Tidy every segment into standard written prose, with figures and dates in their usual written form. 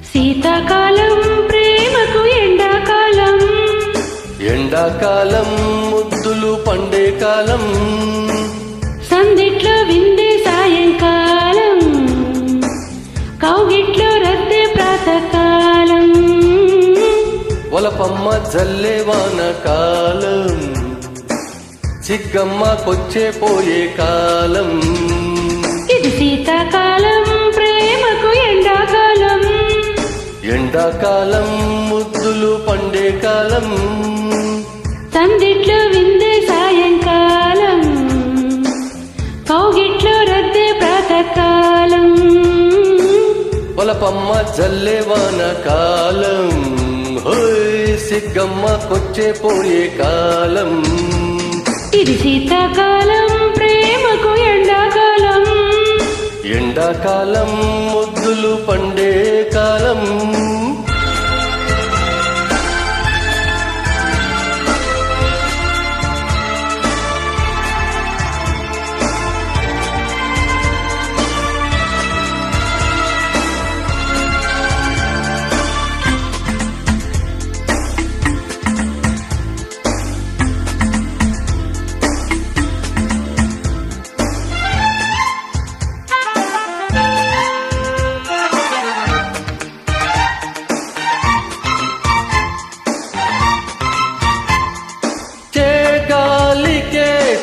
శీతాకాలం ప్రేమకు ఎండాకాలం, ఎండాకాలం ముద్దులు పండే కాలం, సందిట్లో విందే సాయంకాలం, కౌగిట్లో రద్దే ప్రాతకాలం, వలపమ్మ జల్లే వానకాలం, చిగ్గమ్మ కొచ్చే పోయే కాలం. ఇది శీతాకాలం ప్రేమకు ఎండాకాలం, ఎండాకాలం ముద్దులు పండే కాలం, సందిట్లో విందే సాయంకాలం, కౌగిట్లో రద్దే ప్రాతకాలం, వలపమ్మ జల్లే వానకాలం, హోయ్ సిగ్గమ్మ కొచ్చే పోయే కాలం. ఇది శీతాకాలం ప్రేమకు ఎండాకాలం, ఎండాకాలం ముద్దులు పండే కాలం.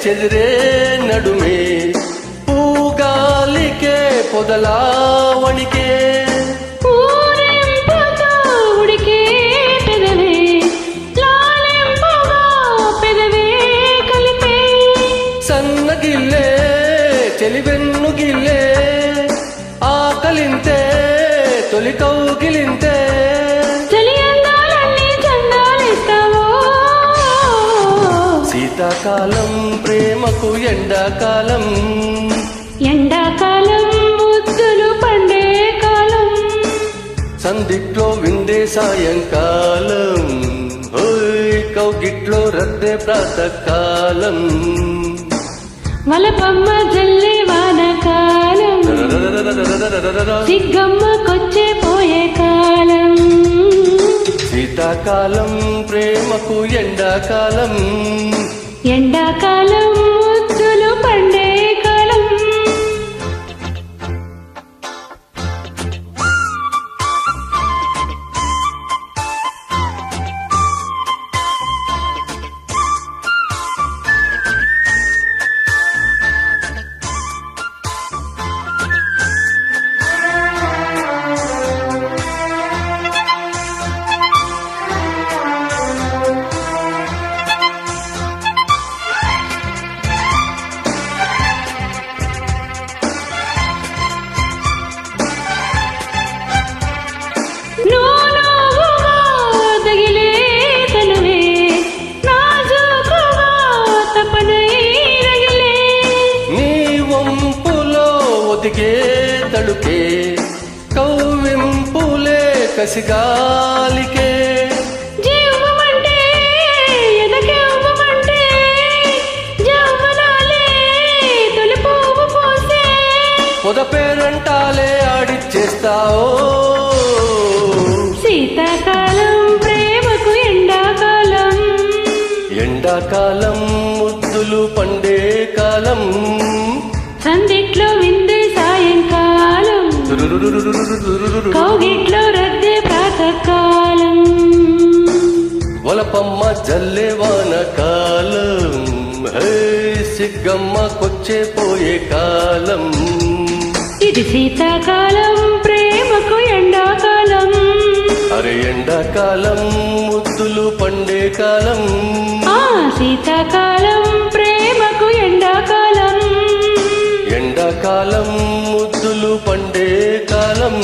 చెదిరే నడుమే పూగాలికే పొదలావణికే, ఊరింపుతో ఉడికే పెదవే లాలింపుగా పెదవే కలిపే, సన్నగిల్లే చెలివెన్నుగిల్లే ఆకలింతే తొలి కౌగిలింతే, చలి అందాలన్నీ చందాలిస్తావో. శీతాకాలం ప్రేమకు ఎండాకాలం, ఎండాకాలం ముద్దులు పండే కాలం, సందిట్లో విందే సాయంకాలం, హోయ్ కౌగిట్లో రద్దే ప్రాతకాలం, వలపమ్మ జల్లే వానకాలం, సిగ్గమ్మ కొచ్చే పోయే కాలం. శీతాకాలం ప్రేమకు ఎండాకాలం, ఎండాకాలం ముద్దులు పండే కాలం. ఒదిగే తడుకే కవ్వింపులే కసిగాలికే, జీవమంటే ఎదకెవ్వమంటే జవ్వనాలే తొలి పువ్వు పోసే, పొద పేరంటాలే ఆడిచ్చేస్తావో. శీతాకాలం ప్రేమకు ఎండాకాలం, ఎండాకాలం ముద్దులు పండే కాలం, సందిట్లో విందే సాయంకాలం, కౌగిట్లో రద్దే ప్రాతకాలం, వలపమ్మ జల్లే వానకాలం, హే సిగ్గమ్మ కొచ్చే పోయే కాలం. ఇది శీతాకాలం ప్రేమకు ఎండాకాలం, అరే ఎండాకాలం ముద్దులు పండే కాలం, ఆ శీతాకాలం ప్రేమకు ఎండాకాలం, ఎండాకాలం ముద్దులు పండే కాలం.